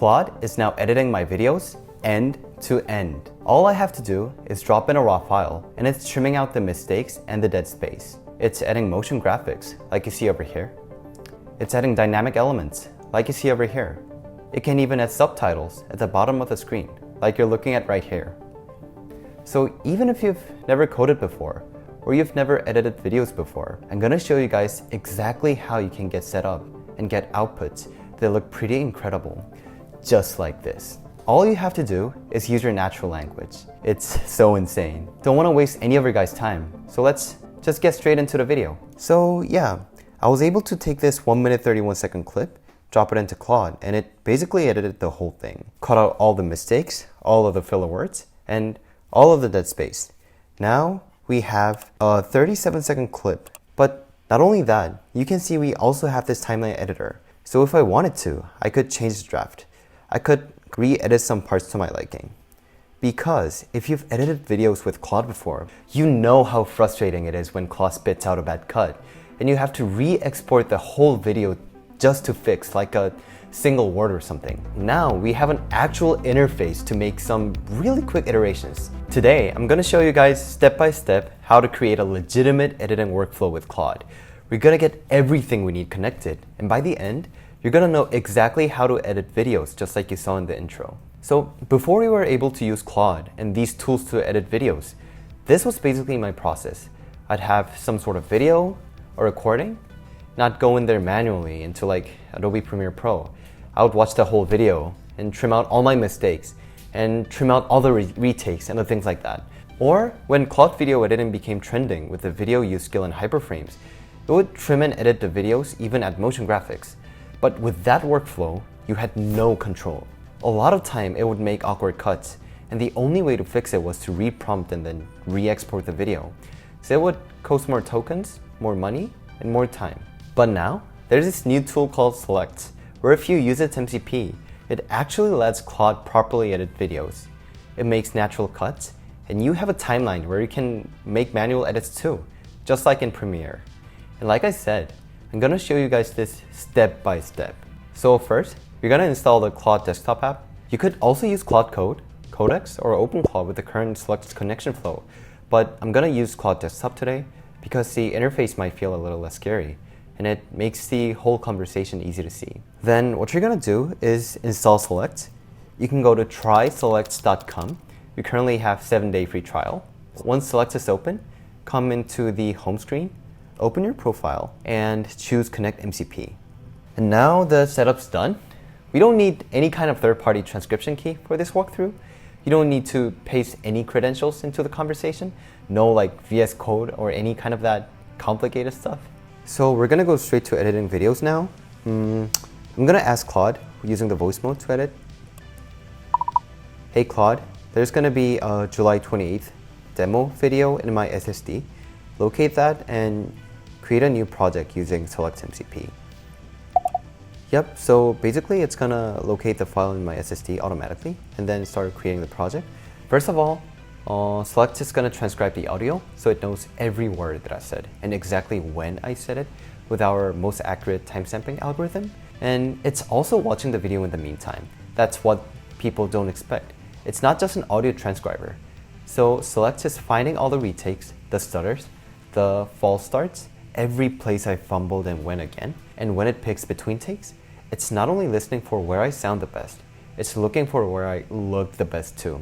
Claude is now editing my videos end to end. All I have to do is drop in a raw file, and it's trimming out the mistakes and the dead space. It's adding motion graphics, like you see over here. It's adding dynamic elements, like you see over here. It can even add subtitles at the bottom of the screen, like you're looking at right here. So even if you've never coded before, or you've never edited videos before, I'm gonna show you guys exactly how you can get set up and get outputs that look pretty incredible, just like this. All you have to do is use your natural language. It's so insane. Don't want to waste any of your guys' time, so let's just get straight into the video. So yeah, I was able to take this 1 minute 31 second clip, drop it into Claude, and it basically edited the whole thing. Cut out all the mistakes, all of the filler words, and all of the dead space. Now we have a 37 second clip, but not only that, you can see we also have this timeline editor. So if I wanted to, I could change the draft. I could re-edit some parts to my liking. Because if you've edited videos with Claude before, you know how frustrating it is when Claude spits out a bad cut and you have to re-export the whole video just to fix like a single word or something. Now we have an actual interface to make some really quick iterations. Today, I'm gonna show you guys step by step how to create a legitimate editing workflow with Claude. We're gonna get everything we need connected, and by the end, you're gonna know exactly how to edit videos, just like you saw in the intro. So before we were able to use Claude and these tools to edit videos, this was basically my process. I'd have some sort of video or recording, not go in there manually into like Adobe Premiere Pro. I would watch the whole video and trim out all my mistakes and trim out all the retakes and the things like that. Or when Claude video editing became trending with the video use skill and hyperframes, it would trim and edit the videos, even add motion graphics. But with that workflow, you had no control. A lot of time it would make awkward cuts, and the only way to fix it was to reprompt and then re-export the video. So it would cost more tokens, more money, and more time. But now, there's this new tool called Selects, where if you use its MCP, it actually lets Claude properly edit videos. It makes natural cuts, and you have a timeline where you can make manual edits too, just like in Premiere. And like I said, I'm gonna show you guys this step by step. So first, you're gonna install the Claude desktop app. You could also use Claude Code, Codex, or OpenClaw with the current Selects connection flow, but I'm gonna use Claude desktop today because the interface might feel a little less scary, and it makes the whole conversation easy to see. Then what you're gonna do is install Select. You can go to tryselects.com. We currently have 7-day free trial. Once Select is open, come into the home screen, open your profile, and choose Connect MCP. And now the setup's done. We don't need any kind of third-party transcription key for this walkthrough. You don't need to paste any credentials into the conversation. No like VS Code or any kind of that complicated stuff. So we're gonna go straight to editing videos now. I'm gonna ask Claude using the voice mode to edit. Hey Claude, there's gonna be a July 28th demo video in my SSD. Locate that and create a new project using Select MCP. Yep, so basically it's gonna locate the file in my SSD automatically and then start creating the project. First of all, Select is gonna transcribe the audio so it knows every word that I said and exactly when I said it with our most accurate timestamping algorithm. And it's also watching the video in the meantime. That's what people don't expect. It's not just an audio transcriber. So Select is finding all the retakes, the stutters, the false starts, every place I fumbled and went again. And when it picks between takes, it's not only listening for where I sound the best, it's looking for where I look the best too.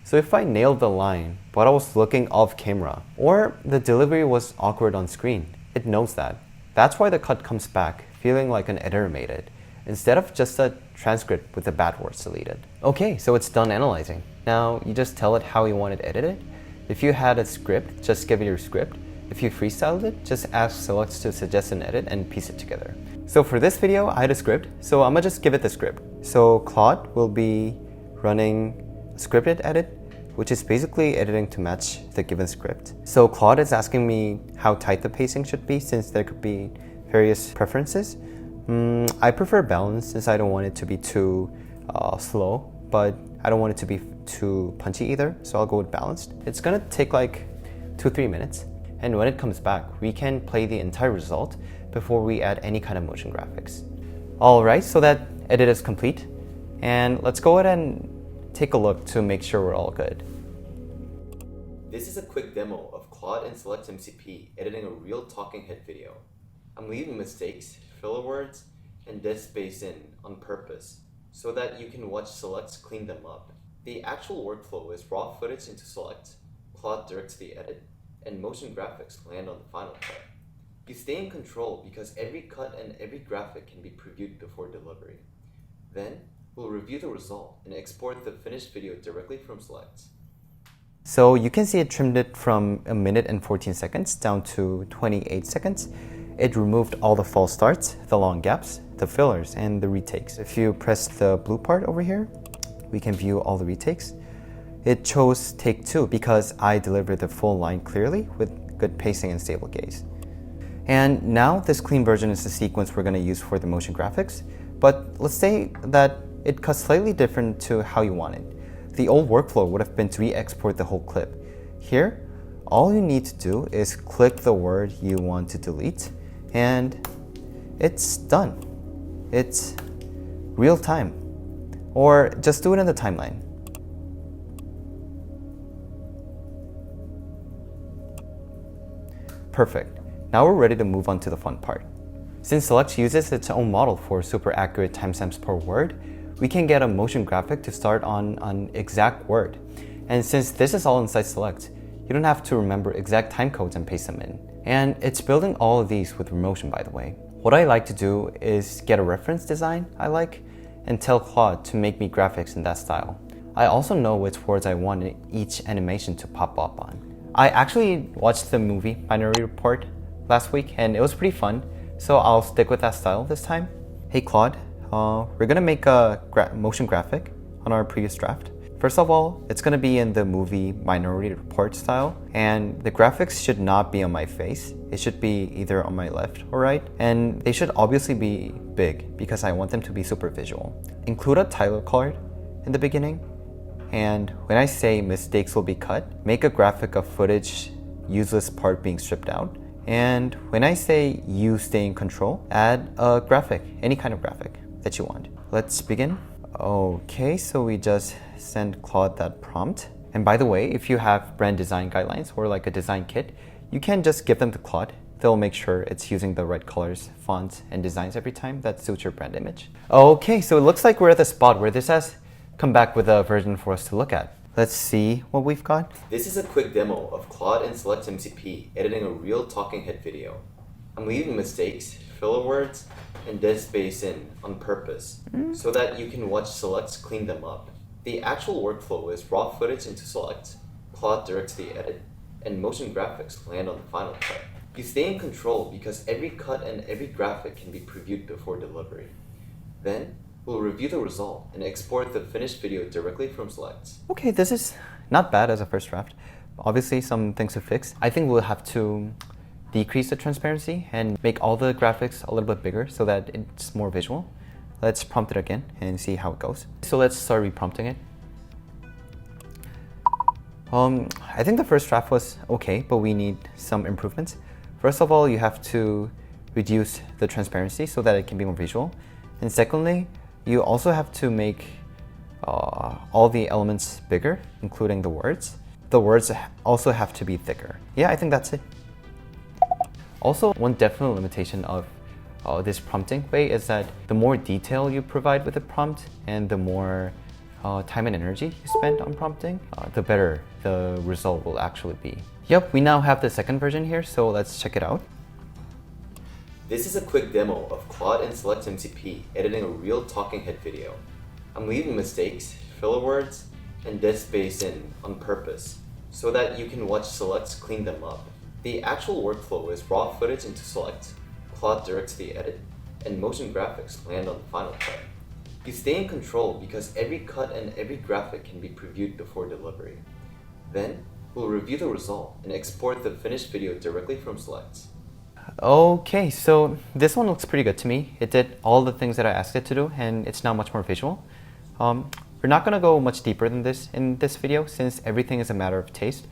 So if I nailed the line, but I was looking off camera, or the delivery was awkward on screen, it knows that. That's why the cut comes back feeling like an editor made it, instead of just a transcript with the bad words deleted. Okay, so it's done analyzing. Now you just tell it how you want it edited. If you had a script, just give it your script. If you freestyled it, just ask Select to suggest an edit and piece it together. So for this video, I had a script, so I'm gonna just give it the script. So Claude will be running a scripted edit, which is basically editing to match the given script. So Claude is asking me how tight the pacing should be since there could be various preferences. I prefer balance since I don't want it to be too slow, but I don't want it to be too punchy either, so I'll go with balanced. It's gonna take like 2-3 minutes. And when it comes back, we can play the entire result before we add any kind of motion graphics. Alright, so that edit is complete. And let's go ahead and take a look to make sure we're all good. This is a quick demo of Claude and Selects MCP editing a real talking head video. I'm leaving mistakes, filler words, and dead space in on purpose so that you can watch Selects clean them up. The actual workflow is raw footage into Select, Claude directs the edit, and motion graphics land on the final cut. You stay in control because every cut and every graphic can be previewed before delivery. Then, we'll review the result and export the finished video directly from Selects. So you can see it trimmed it from 1 minute and 14 seconds down to 28 seconds. It removed all the false starts, the long gaps, the fillers, and the retakes. If you press the blue part over here, we can view all the retakes. It chose take 2 because I delivered the full line clearly with good pacing and stable gaze. And now this clean version is the sequence we're going to use for the motion graphics, but let's say that it cuts slightly different to how you want it. The old workflow would have been to re-export the whole clip. Here, all you need to do is click the word you want to delete, and it's done. It's real time. Or just do it in the timeline. Perfect. Now we're ready to move on to the fun part. Since Select uses its own model for super accurate timestamps per word, we can get a motion graphic to start on an exact word. And since this is all inside Select, you don't have to remember exact time codes and paste them in. And it's building all of these with Remotion, by the way. What I like to do is get a reference design I like and tell Claude to make me graphics in that style. I also know which words I want each animation to pop up on. I actually watched the movie Minority Report last week and it was pretty fun, so I'll stick with that style this time. Hey Claude, we're gonna make a motion graphic on our previous draft. First of all, it's gonna be in the movie Minority Report style, and the graphics should not be on my face. It should be either on my left or right, and they should obviously be big because I want them to be super visual. Include a title card in the beginning, and when I say mistakes will be cut, make a graphic of footage useless part being stripped out. And when I say you stay in control, add a graphic, any kind of graphic that you want. Let's begin. Okay, so we just send Claude that prompt. And by the way, if you have brand design guidelines or like a design kit, you can just give them to Claude. They'll make sure it's using the right colors, fonts, and designs every time that suits your brand image. Okay, so it looks like we're at the spot where this has come back with a version for us to look at. Let's see what we've got. This is a quick demo of Claude and Selects MCP editing a real talking head video. I'm leaving mistakes, filler words, and dead space in on purpose so that you can watch Selects clean them up. The actual workflow is raw footage into Select, Claude directs the edit, and motion graphics land on the final cut. You stay in control because every cut and every graphic can be previewed before delivery. Then, we'll review the result and export the finished video directly from Selects. Okay, this is not bad as a first draft. Obviously, some things to fix. I think we'll have to decrease the transparency and make all the graphics a little bit bigger so that it's more visual. Let's prompt it again and see how it goes. So let's start reprompting it. I think the first draft was okay, but we need some improvements. First of all, you have to reduce the transparency so that it can be more visual. And secondly, you also have to make all the elements bigger, including the words. The words also have to be thicker. Yeah, I think that's it. Also, one definite limitation of this prompting way is that the more detail you provide with the prompt and the more time and energy you spend on prompting, the better the result will actually be. Yep, we now have the second version here, so let's check it out. This is a quick demo of Claude and Selects MCP editing a real talking head video. I'm leaving mistakes, filler words, and dead space in on purpose so that you can watch Selects clean them up. The actual workflow is raw footage into Select, Claude directs the edit, and motion graphics land on the final cut. You stay in control because every cut and every graphic can be previewed before delivery. Then, we'll review the result and export the finished video directly from Selects. Okay, so this one looks pretty good to me. It did all the things that I asked it to do, and it's now much more visual. We're not going to go much deeper than this in this video since everything is a matter of taste.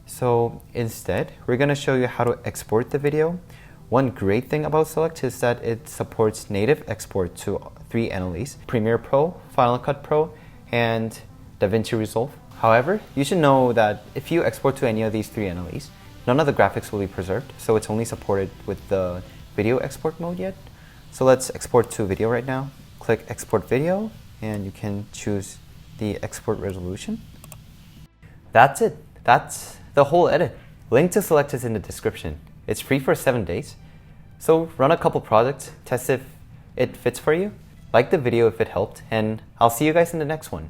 So instead, we're going to show you how to export the video One great thing about Select is that it supports native export to 3 Analyze, Premiere Pro, Final Cut Pro, and DaVinci Resolve. However, you should know that if you export to any of these 3 Analyze, none of the graphics will be preserved, so it's only supported with the video export mode yet. So let's export to video right now. Click Export Video, and you can choose the export resolution. That's it. That's the whole edit. Link to Select is in the description. It's free for 7 days. So run a couple projects, test if it fits for you. Like the video if it helped, and I'll see you guys in the next one.